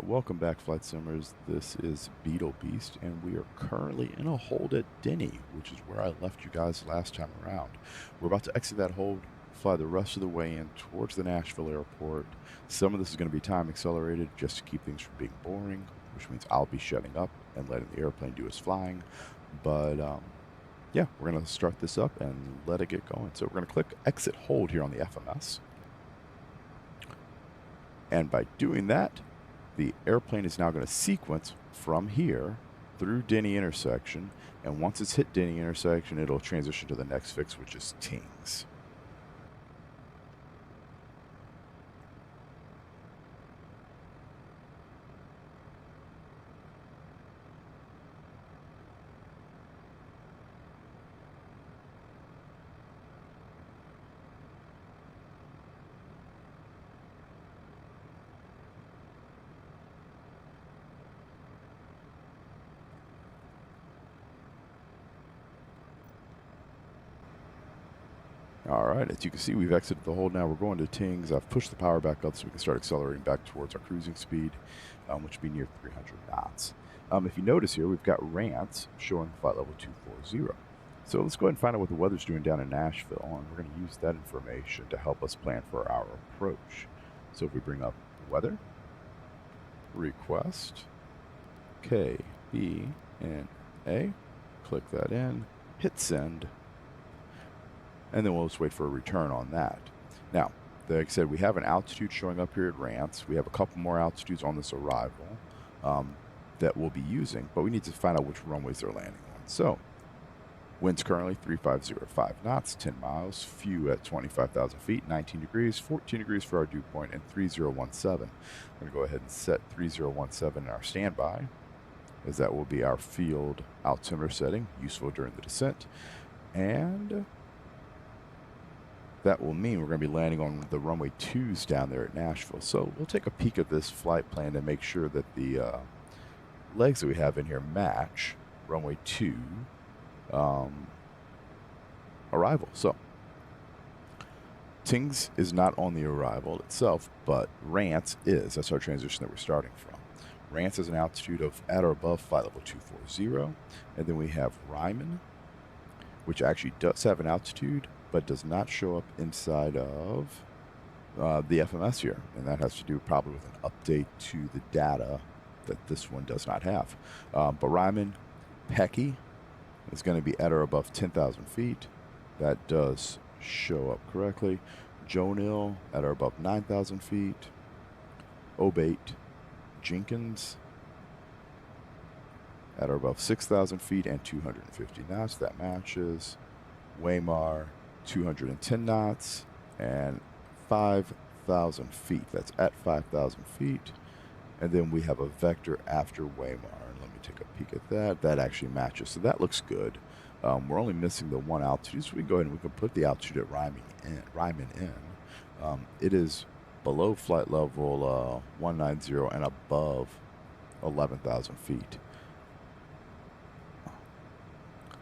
Welcome back, Flight Simmers. This is Beetle Beast, and we are currently in a hold at Denny, which is where I left you guys last time around. We're about to exit that hold, fly the rest of the way in towards the Nashville airport. Some of this is going to be time accelerated just to keep things from being boring, which means I'll be shutting up and letting the airplane do its flying. But yeah, we're going to start this up and let it get going. So we're going to click Exit Hold here on the FMS. And by doing that, the airplane is now going to sequence from here through Denny intersection, and once it's hit Denny intersection, it'll transition to the next fix, which is Tings. All right, as you can see, we've exited the hold now. We're going to Tings. I've pushed the power back up so we can start accelerating back towards our cruising speed, which will be near 300 knots. If you notice here, we've got Rants showing flight level 240. So let's go ahead and find out what the weather's doing down in Nashville, and we're going to use that information to help us plan for our approach. So if we bring up weather, request, K, B, N, A, click that in, hit send, and then we'll just wait for a return on that. Now, like I said, we have an altitude showing up here at Rants. We have a couple more altitudes on this arrival that we'll be using, but we need to find out which runways they're landing on. So, winds currently 350, knots, 10 miles, few at 25,000 feet, 19 degrees, 14 degrees for our dew point, and 3017. I'm going to go ahead and set 3017 in our standby, as that will be our field altimeter setting, useful during the descent. And that will mean we're going to be landing on the runway 2s down there at Nashville. So we'll take a peek at this flight plan to make sure that the legs that we have in here match runway 2 arrival. So Tings is not on the arrival itself, but Rants is. That's our transition that we're starting from. Rants is an altitude of at or above flight level 240. And then we have Ryman, which actually does have an altitude, but does not show up inside of the FMS here. And that has to do probably with an update to the data that this one does not have. But Ryman Pecky is going to be at or above 10,000 feet. That does show up correctly. Jonil at or above 9,000 feet. Obate Jenkins at or above 6,000 feet and 250 knots. That matches. Waymar 210 knots and 5,000 feet. That's at 5,000 feet. And then we have a vector after Waymar. Let me take a peek at that. That actually matches. So that looks good. We're only missing the one altitude, so we can go ahead and we can put the altitude at Ryman in. It is below flight level 190 and above 11,000 feet.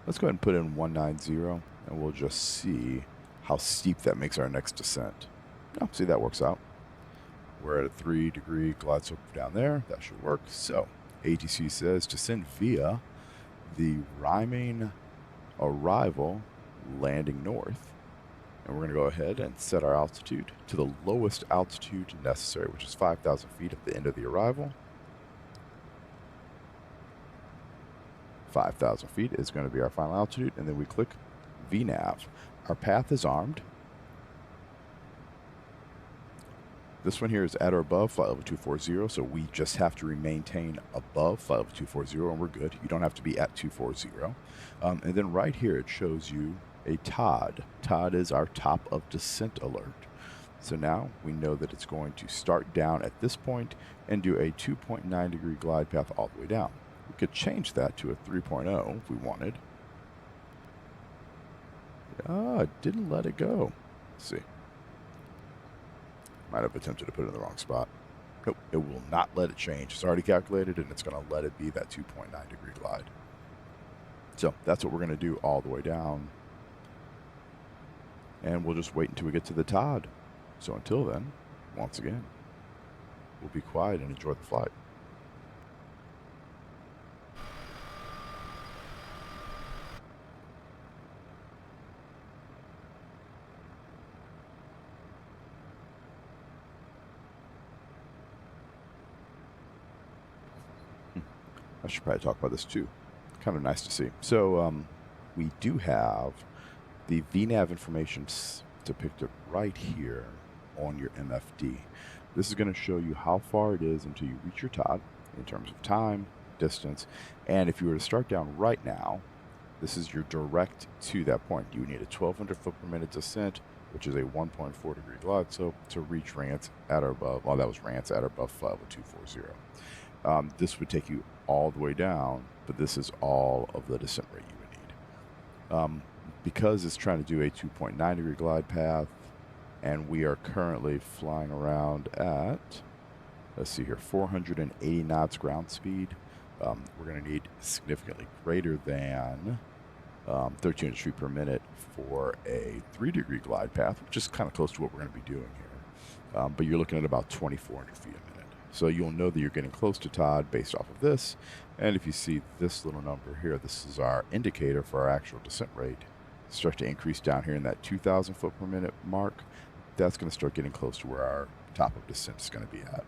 Let's go ahead and put in 190, and we'll just see how steep that makes our next descent. Oh, see, that works out. We're at a 3-degree glide slope down there. That should work. So, ATC says descend via the Ryman arrival, landing north. And we're going to go ahead and set our altitude to the lowest altitude necessary, which is 5,000 feet at the end of the arrival. 5,000 feet is going to be our final altitude, and then we click VNAV. Our path is armed. This one here is at or above flight level 240, so we just have to maintain above flight level 240, and we're good. You don't have to be at 240. And then right here it shows you a TOD. TOD is our top of descent alert. So now we know that it's going to start down at this point and do a 2.9 degree glide path all the way down. We could change that to a 3.0 if we wanted. It didn't let it go. Let's see. Might have attempted to put it in the wrong spot. Nope, it will not let it change. It's already calculated, and it's going to let it be that 2.9 degree glide. So that's what we're going to do all the way down. And we'll just wait until we get to the TOD. So until then, once again, we'll be quiet and enjoy the flight. should probably talk about this too. Kind of nice to see. So we do have the VNAV information depicted right here on your MFD. This is going to show you how far it is until you reach your TOD in terms of time, distance, and if you were to start down right now, this is your direct to that point. You need a 1,200 foot per minute descent, which is a 1.4 degree glide slope to reach Rance at or above, well, that was Rance at or above flight level 240. This would take you all the way down, but this is all of the descent rate you would need. Because it's trying to do a 2.9 degree glide path, and we are currently flying around at, let's see here, 480 knots ground speed. We're going to need significantly greater than 1,300 feet per minute for a 3 degree glide path, which is kind of close to what we're going to be doing here. But you're looking at about 2,400 feet a minute. So you'll know that you're getting close to TOD based off of this. And if you see this little number here, this is our indicator for our actual descent rate. Start to increase down here in that 2,000 foot per minute mark. That's going to start getting close to where our top of descent is going to be at.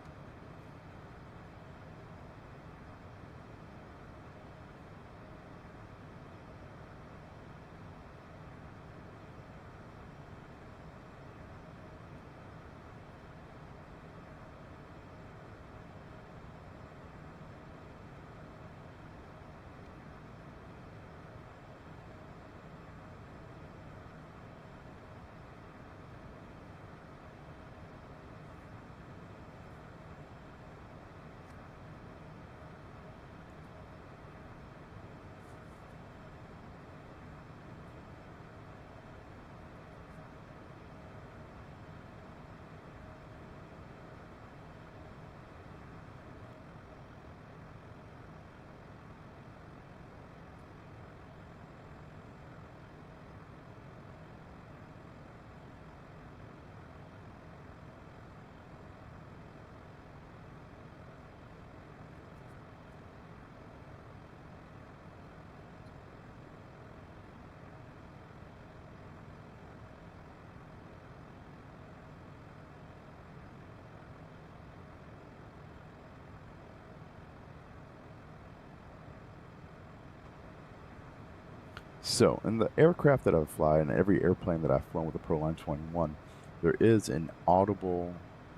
So, in the aircraft that I fly, and every airplane that I've flown with the Proline 21, there is an audible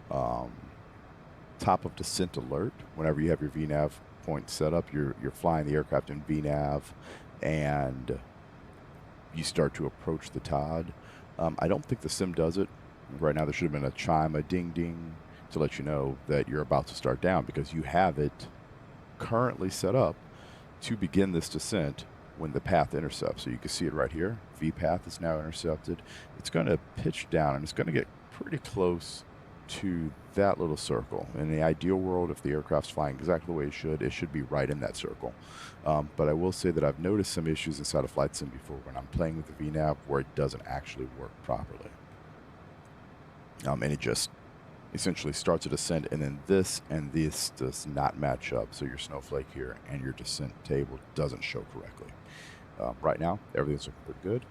top of descent alert whenever you have your VNAV point set up. You're flying the aircraft in VNAV, and you start to approach the TOD. I don't think the sim does it. Right now, there should have been a chime, a ding ding, to let you know that you're about to start down, because you have it currently set up to begin this descent when the path intercepts. So you can see it right here. V path is now intercepted. It's going to pitch down, and it's going to get pretty close to that little circle. In the ideal world, if the aircraft's flying exactly the way it should be right in that circle. But I will say that I've noticed some issues inside of Flight Sim before when I'm playing with the VNAV where it doesn't actually work properly. And it just essentially starts a descent, and then this and this does not match up. So your snowflake here and your descent table doesn't show correctly. Right now, everything's looking pretty good.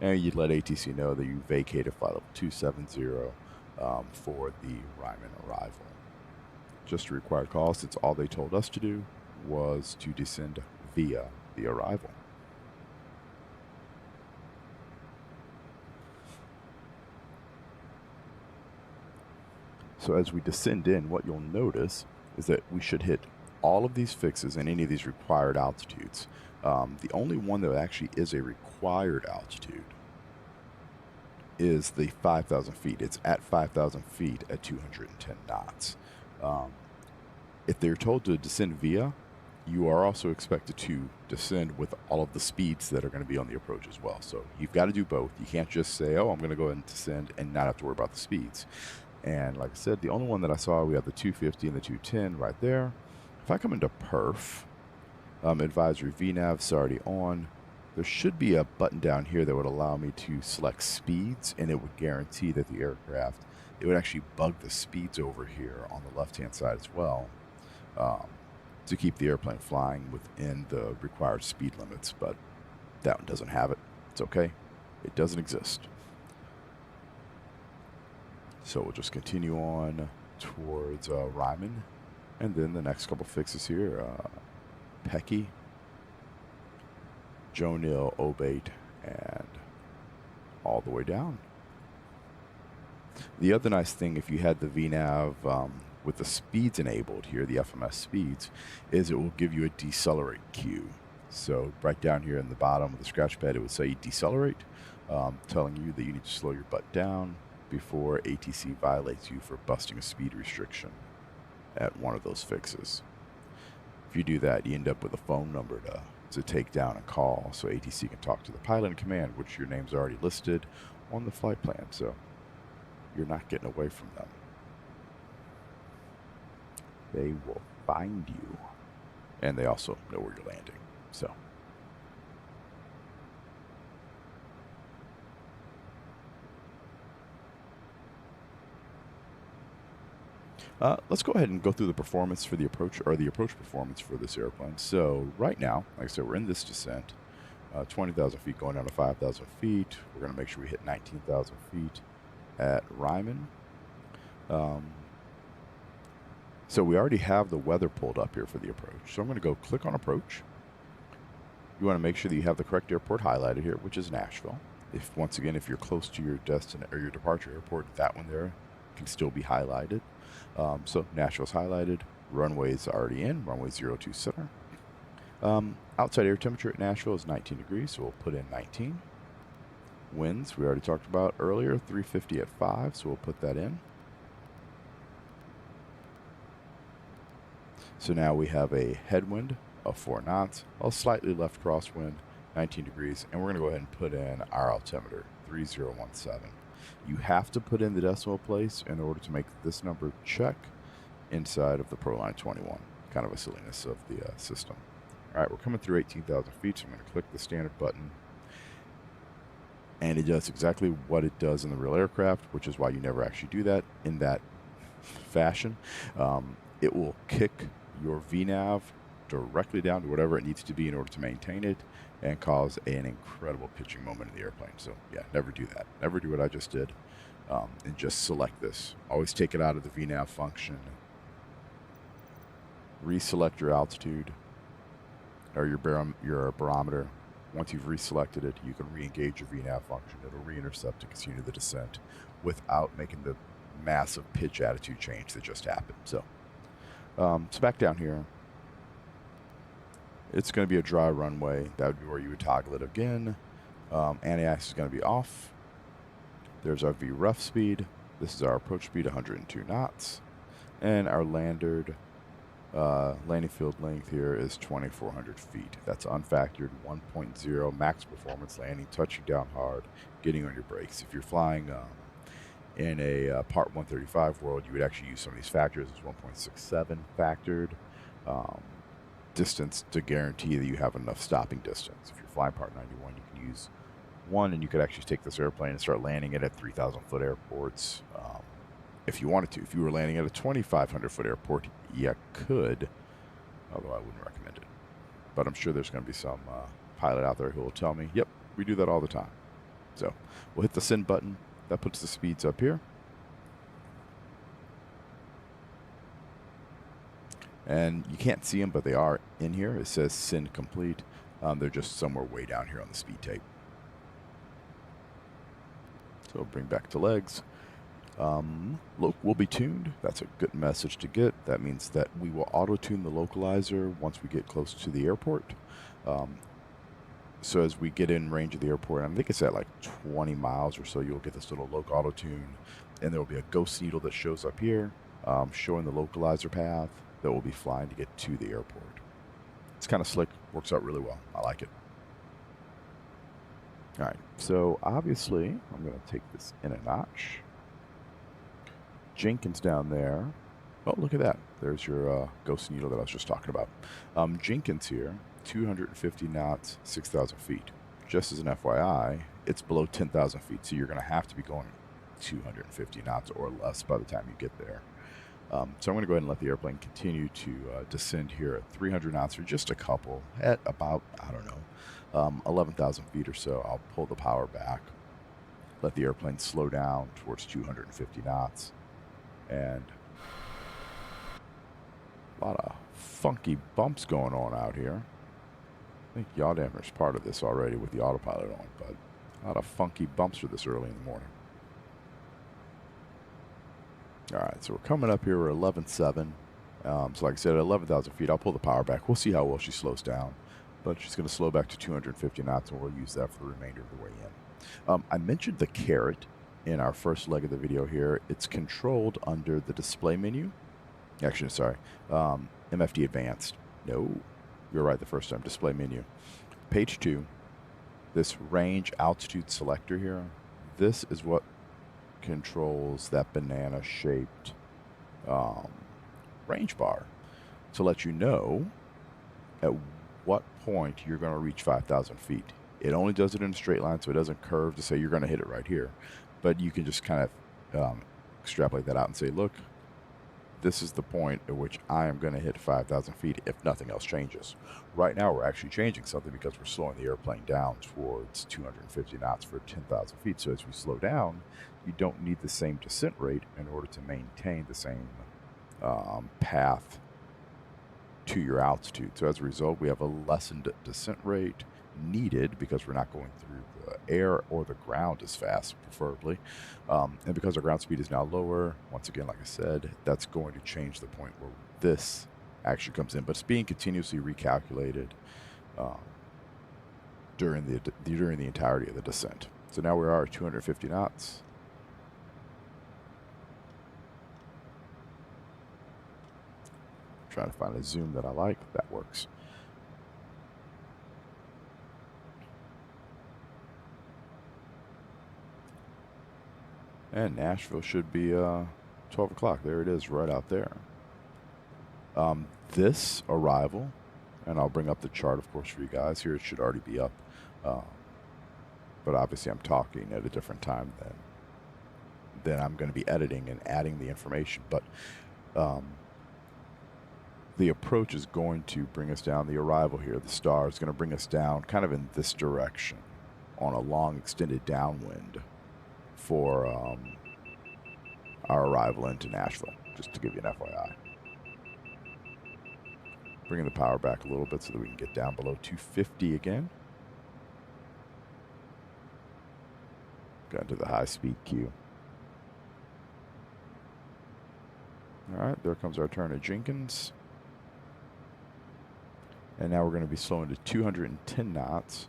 And you'd let ATC know that you vacated flight level 270 for the Ryman arrival. Just a required call, since all they told us to do was to descend via the arrival. So as we descend in, what you'll notice is that we should hit all of these fixes in any of these required altitudes. The only one that actually is a required altitude is the 5,000 feet. It's at 5,000 feet at 210 knots. If they're told to descend via, you are also expected to descend with all of the speeds that are going to be on the approach as well. So you've got to do both. You can't just say, oh, I'm going to go ahead and descend and not have to worry about the speeds. And like I said, the only one that I saw, we have the 250 and the 210 right there. If I come into perf, advisory VNAV's already on. There should be a button down here that would allow me to select speeds, and it would guarantee that the aircraft, it would actually bug the speeds over here on the left-hand side as well, to keep the airplane flying within the required speed limits. But that one doesn't have it. It's okay. It doesn't exist. So we'll just continue on towards Ryman, and then the next couple fixes here. Pecky, Jonil, Obate, and all the way down. The other nice thing, if you had the VNAV with the speeds enabled here, the FMS speeds, is it will give you a decelerate cue. So right down here in the bottom of the scratch pad, it would say decelerate, telling you that you need to slow your butt down before ATC violates you for busting a speed restriction at one of those fixes. If you do that, you end up with a phone number to take down and call, so ATC can talk to the pilot in command, which your name's already listed on the flight plan, so you're not getting away from them. They will find you, and they also know where you're landing. So let's go ahead and go through the performance for the approach, or the approach performance for this airplane. So right now, like I said, we're in this descent, 20,000 feet going down to 5,000 feet. We're going to make sure we hit 19,000 feet at Ryman. So we already have the weather pulled up here for the approach. So I'm going to go click on approach. You want to make sure that you have the correct airport highlighted here, which is Nashville. Once again, if you're close to your destination or your departure airport, that one there can still be highlighted. So Nashville's highlighted. Runway's already in. Runway 02 center. Outside air temperature at Nashville is 19 degrees, so we'll put in 19. Winds, we already talked about earlier, 350 at 5, so we'll put that in. So now we have a headwind of 4 knots, a slightly left crosswind, 19 degrees, and we're going to go ahead and put in our altimeter, 3017. You have to put in the decimal place in order to make this number check inside of the Proline 21. Kind of a silliness of the system. All right, we're coming through 18,000 feet, so I'm going to click the standard button. And it does exactly what it does in the real aircraft, which is why you never actually do that in that fashion. It will kick your VNAV directly down to whatever it needs to be in order to maintain it and cause an incredible pitching moment in the airplane. So yeah, never do that. Never do what I just did, and just select this. Always take it out of the VNAV function. Reselect your altitude or your barometer. Once you've reselected it, you can re-engage your VNAV function. It'll re-intercept to continue the descent without making the massive pitch attitude change that just happened. So back down here, it's going to be a dry runway. That would be where you would toggle it again. Anti-ice is going to be off. There's our VREF speed. This is our approach speed, 102 knots. And our landing field length here is 2,400 feet. That's unfactored, 1.0 max performance landing, touching down hard, getting on your brakes. If you're flying in a Part 135 world, you would actually use some of these factors. It's 1.67 factored. Distance to guarantee that you have enough stopping distance. If you're flying Part 91, you can use 1, and you could actually take this airplane and start landing it at 3,000 foot airports if you wanted to. If you were landing at a 2,500 foot airport, you could, although I wouldn't recommend it. But I'm sure there's going to be some pilot out there who will tell me, yep, we do that all the time. So we'll hit the send button. That puts the speeds up here. And you can't see them, but they are in here. It says send complete. They're just somewhere way down here on the speed tape. So bring back to legs. Look, will be tuned. That's a good message to get. That means that we will auto-tune the localizer once we get close to the airport. So as we get in range of the airport, I think it's at like 20 miles or so, you'll get this little local auto-tune, and there will be a ghost needle that shows up here, showing the localizer path that we'll be flying to get to the airport. It's kind of slick, works out really well. I like it. All right, so obviously I'm going to take this in a notch. Jenkins down there. Oh, look at that. There's your ghost needle that I was just talking about. Jenkins here, 250 knots, 6,000 feet. Just as an FYI, it's below 10,000 feet, so you're going to have to be going 250 knots or less by the time you get there. So I'm going to go ahead and let the airplane continue to descend here at 300 knots or just a couple at about, I don't know, 11,000 feet or so. I'll pull the power back, let the airplane slow down towards 250 knots, and a lot of funky bumps going on out here. I think yaw damper's part of this already with the autopilot on, but a lot of funky bumps for this early in the morning. All right, so we're coming up here. We're 11.7. So like I said, at 11,000 feet, I'll pull the power back. We'll see how well she slows down. But she's going to slow back to 250 knots, and we'll use that for the remainder of the way in. I mentioned the caret in our first leg of the video here. It's controlled under the display menu. Actually, sorry, MFD Advanced. No, you're right the first time. Display menu. Page 2, this range altitude selector here, this is what controls that banana-shaped range bar to let you know at what point you're going to reach 5,000 feet. It only does it in a straight line, so it doesn't curve to say you're going to hit it right here. But you can just kind of extrapolate that out and say, look, this is the point at which I am going to hit 5,000 feet if nothing else changes. Right now, we're actually changing something because we're slowing the airplane down towards 250 knots for 10,000 feet. So as we slow down, you don't need the same descent rate in order to maintain the same path to your altitude. So as a result, we have a lessened descent rate needed because we're not going through the air or the ground as fast, preferably. And because our ground speed is now lower, once again, like I said, that's going to change the point where this actually comes in. But it's being continuously recalculated during the entirety of the descent. So now we are at 250 knots. Trying to find a zoom that I like. That works. And Nashville should be 12 o'clock. There it is, right out there. This arrival, and I'll bring up the chart, of course, for you guys. Here it should already be up. But obviously I'm talking at a different time than I'm going to be editing and adding the information. But the approach is going to bring us down. The arrival here, the star, is going to bring us down kind of in this direction on a long extended downwind for our arrival into Nashville, just to give you an FYI. Bringing the power back a little bit so that we can get down below 250 again. Got into the high-speed queue. All right, there comes our turn at Jenkins. And now we're going to be slowing to 210 knots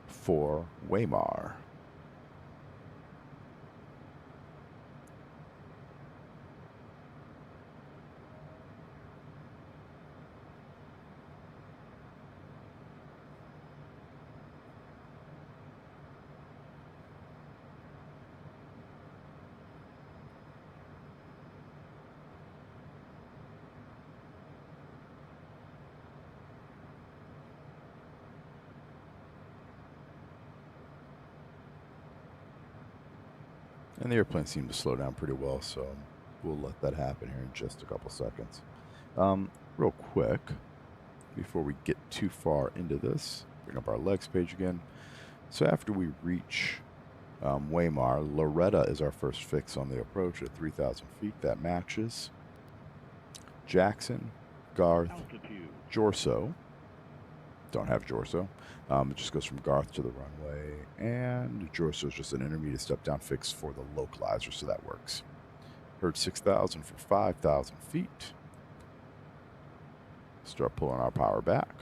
for Waymar. And the airplane seemed to slow down pretty well, so we'll let that happen here in just a couple seconds. Real quick, before we get too far into this, bring up our legs page again. So after we reach Waymar, Loretta is our first fix on the approach at 3,000 feet. That matches. Jackson, Garth, Jorso. Don't have Jorso. It just goes from Garth to the runway, and Jorso is just an intermediate step down fix for the localizer, so that works. Heard 6,000 for 5,000 feet. Start pulling our power back.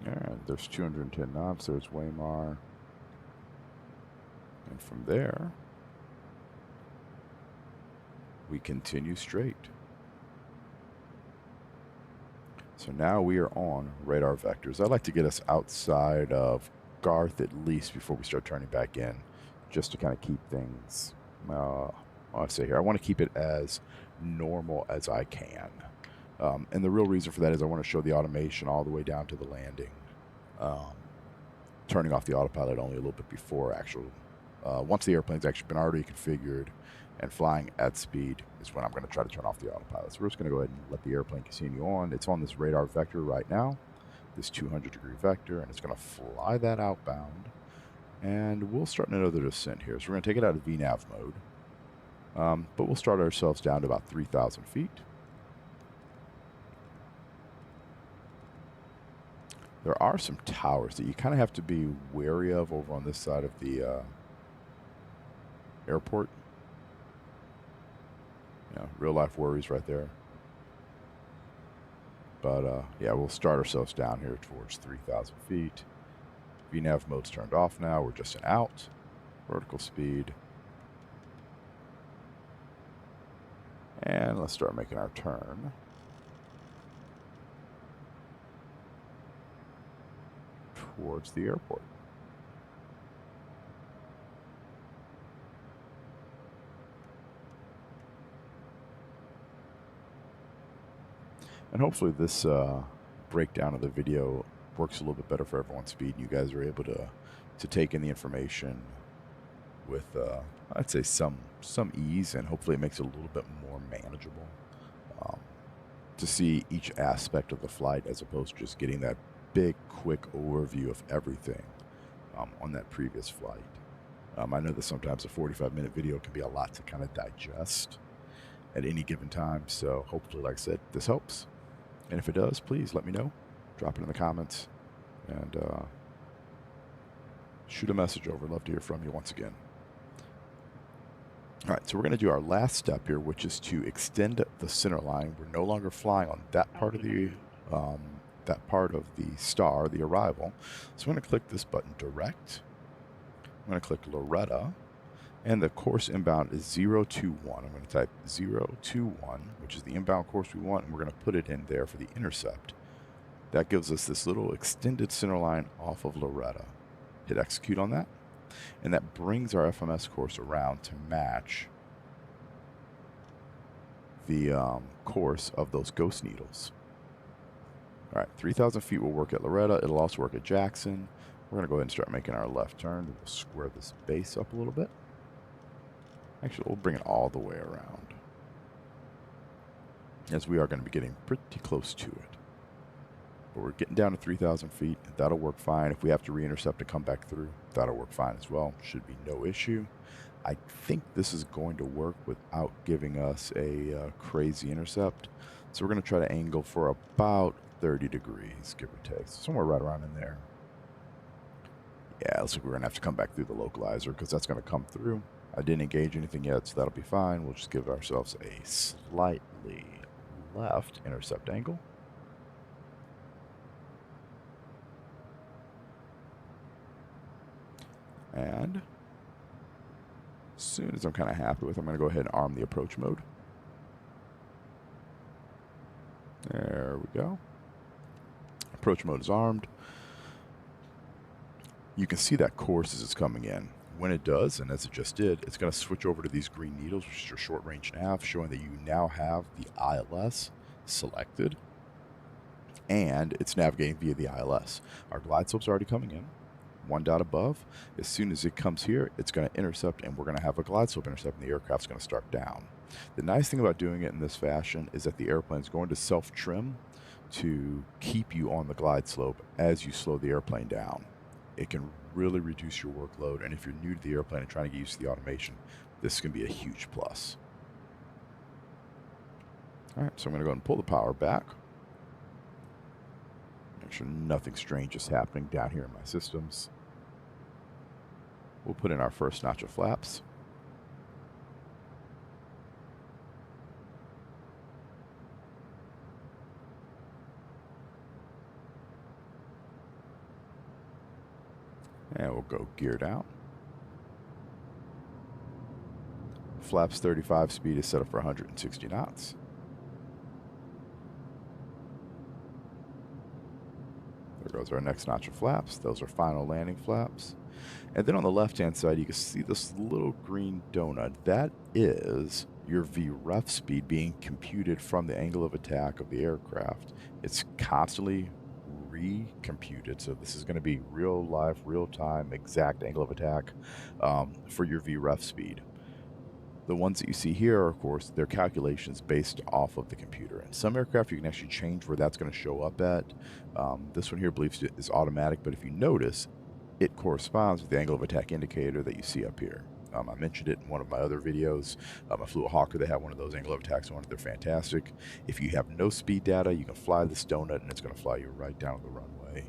And there's 210 knots. There's Waymar. And from there, we continue straight. So now we are on radar vectors. I'd like to get us outside of Garth at least before we start turning back in, just to kind of keep things, I say here, I want to keep it as normal as I can. And the real reason for that is I want to show the automation all the way down to the landing turning off the autopilot only a little bit before actual. Once the airplane's actually been already configured and flying at speed is when I'm going to try to turn off the autopilot. So we're just going to go ahead and let the airplane continue on. It's on this radar vector right now, this 200-degree vector, and it's going to fly that outbound. And we'll start another descent here. So we're going to take it out of VNAV mode, but we'll start ourselves down to about 3,000 feet. There are some towers that you kind of have to be wary of over on this side of the airport. Yeah, real life worries right there. But yeah, we'll start ourselves down here towards 3,000 feet. VNAV mode's turned off now. We're just in out. Vertical speed. And let's start making our turn. Towards the airport. And hopefully this breakdown of the video works a little bit better for everyone's speed. You guys are able to take in the information with, I'd say, some ease, and hopefully it makes it a little bit more manageable to see each aspect of the flight as opposed to just getting that big, quick overview of everything on that previous flight. I know that sometimes a 45-minute video can be a lot to kind of digest at any given time, so hopefully, like I said, this helps. And if it does, please let me know. Drop it in the comments and shoot a message over. Love to hear from you once again. All right, so we're going to do our last step here, which is to extend the center line. We're no longer flying on that part of the star, the arrival. So I'm going to click this button, direct. I'm going to click Loretta, and the course inbound is 021. I'm going to type 021, which is the inbound course we want, and we're going to put it in there for the intercept. That gives us this little extended center line off of Loretta. Hit execute on that, and that brings our FMS course around to match the course of those ghost needles. All right, 3,000 feet will work at Loretta. It'll also work at Jackson. We're going to go ahead and start making our left turn. We'll square this base up a little bit. Actually, we'll bring it all the way around, as we are going to be getting pretty close to it. But we're getting down to 3,000 feet. That'll work fine. If we have to re-intercept and come back through, that'll work fine as well. Should be no issue. I think this is going to work without giving us a crazy intercept. So we're going to try to angle for about 30 degrees, give or take. So somewhere right around in there. Yeah, looks like we're going to have to come back through the localizer because that's going to come through. I didn't engage anything yet, so that'll be fine. We'll just give ourselves a slightly left intercept angle. And as soon as I'm kind of happy with it, I'm going to go ahead and arm the approach mode. There we go. Approach mode is armed. You can see that course as it's coming in. When it does, and as it just did, it's going to switch over to these green needles, which is your short-range nav, showing that you now have the ILS selected, and it's navigating via the ILS. Our glide slope's already coming in. One dot above. As soon as it comes here, it's going to intercept, and we're going to have a glide slope intercept, and the aircraft's going to start down. The nice thing about doing it in this fashion is that the airplane's going to self-trim to keep you on the glide slope as you slow the airplane down. It can really reduce your workload, and if you're new to the airplane and trying to get used to the automation, this can be a huge plus. All right, so I'm going to go ahead and pull the power back. Make sure nothing strange is happening down here in my systems. We'll put in our first notch of flaps. And we'll go geared out. Flaps 35, speed is set up for 160 knots. There goes our next notch of flaps. Those are final landing flaps. And then on the left-hand side, you can see this little green donut. That is your VREF speed being computed from the angle of attack of the aircraft. It's constantly pre-computed. So this is going to be real life, real time, exact angle of attack for your VREF speed. The ones that you see here are, of course, they're calculations based off of the computer. And some aircraft you can actually change where that's going to show up at. This one here, I believe, is automatic, but if you notice, it corresponds with the angle of attack indicator that you see up here. I mentioned it in one of my other videos. I flew a Hawker. They have one of those angle of attacks on it. They're fantastic. If you have no speed data, you can fly this donut, and it's going to fly you right down the runway.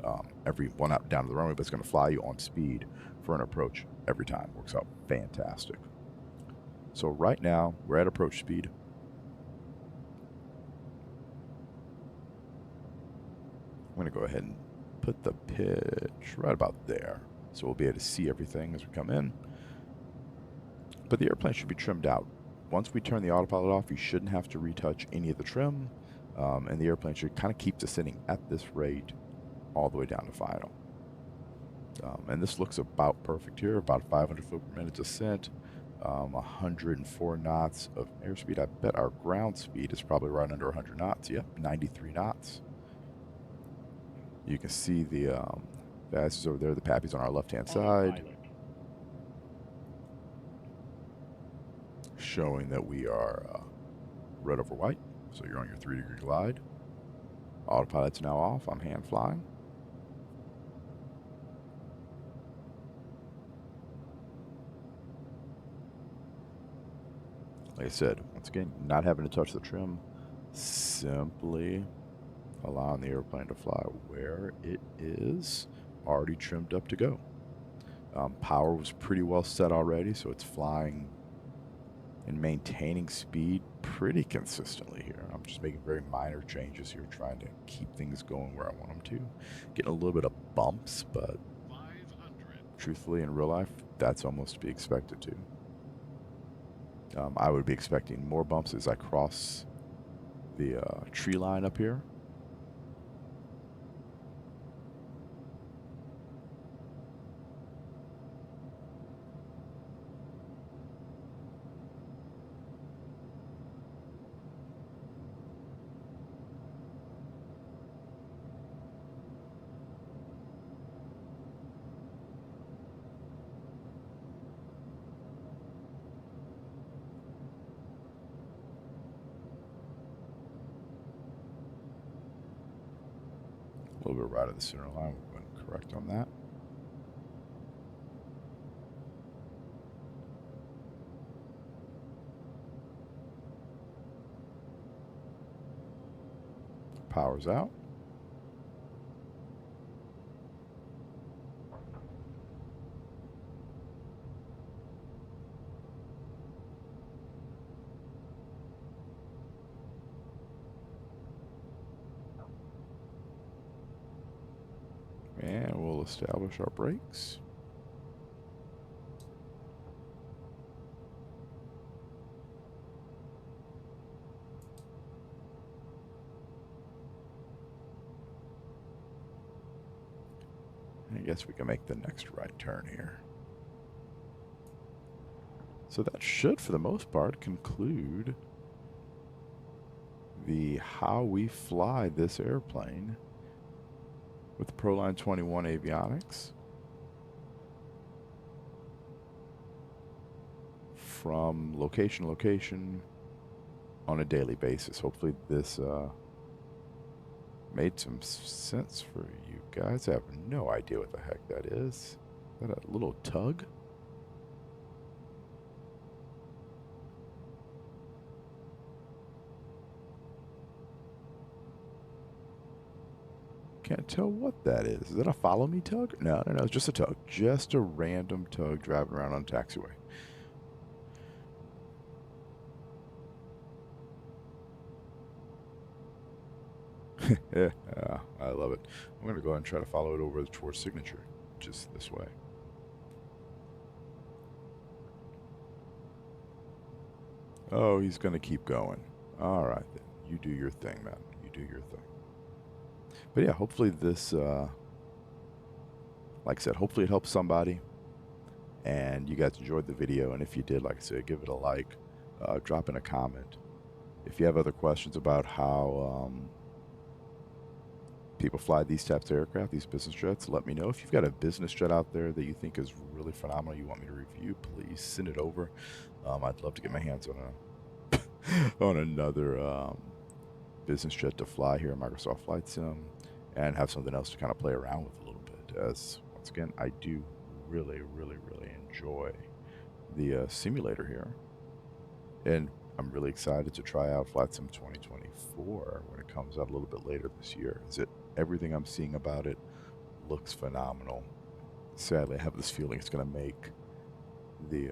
Not down to the runway, but it's going to fly you on speed for an approach every time. Works out fantastic. So right now, we're at approach speed. I'm going to go ahead and put the pitch right about there. So we'll be able to see everything as we come in. But the airplane should be trimmed out. Once we turn the autopilot off, you shouldn't have to retouch any of the trim. And the airplane should kind of keep descending at this rate all the way down to final. And this looks about perfect here, about 500 foot per minute descent. 104 knots of airspeed. I bet our ground speed is probably right under 100 knots. Yep, 93 knots. You can see the fastest over there. The Pappy's on our left-hand side, showing that we are red over white. So you're on your 3-degree glide. Autopilot's now off. I'm hand flying. Like I said, once again, not having to touch the trim, simply allowing the airplane to fly where it is already trimmed up to go. Power was pretty well set already, so it's flying and maintaining speed pretty consistently here. I'm just making very minor changes here, trying to keep things going where I want them to. Getting a little bit of bumps, but truthfully, in real life, that's almost to be expected too. I would be expecting more bumps as I cross the tree line up here. A little bit right of the center line. We're going to correct on that. Power's out. And we'll establish our brakes. I guess we can make the next right turn here. So that should, for the most part, conclude the how we fly this airplane with the Proline 21 Avionics from location to location on a daily basis. Hopefully this made some sense for you guys. I have no idea what the heck that is. Is that a little tug? Can't tell what that is. Is that a follow me tug? No, it's just a tug. Just a random tug driving around on a taxiway. Yeah, I love it. I'm going to go ahead and try to follow it over towards signature, just this way. Oh, he's going to keep going. All right, then. You do your thing, man. You do your thing. But yeah, hopefully this, like I said, hopefully it helps somebody. And you guys enjoyed the video. And if you did, like I said, give it a like, drop in a comment. If you have other questions about how people fly these types of aircraft, these business jets, let me know. If you've got a business jet out there that you think is really phenomenal, you want me to review, please send it over. I'd love to get my hands on on another business jet to fly here in Microsoft Flight Sim, and have something else to kind of play around with a little bit. As once again, I do really enjoy the simulator here, and I'm really excited to try out Flight Sim 2024 when it comes out a little bit later this year. Everything I'm seeing about it looks phenomenal. Sadly, I have this feeling it's going to make the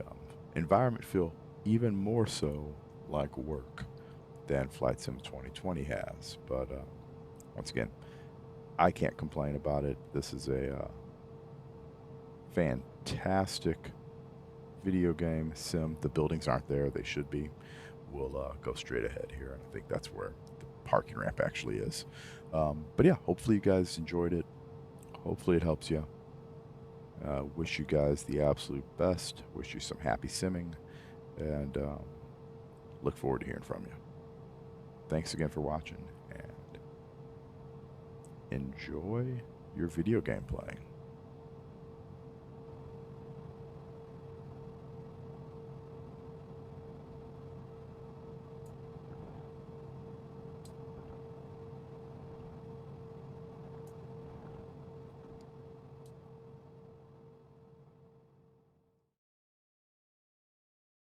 environment feel even more so like work than Flight Sim 2020 has. But once again, I can't complain about it. This is a fantastic video game sim. The buildings aren't there. They should be. We'll go straight ahead here, and I think that's where the parking ramp actually is. But yeah, hopefully you guys enjoyed it. Hopefully it helps you. Wish you guys the absolute best. Wish you some happy simming, and look forward to hearing from you. Thanks again for watching, and enjoy your video game playing.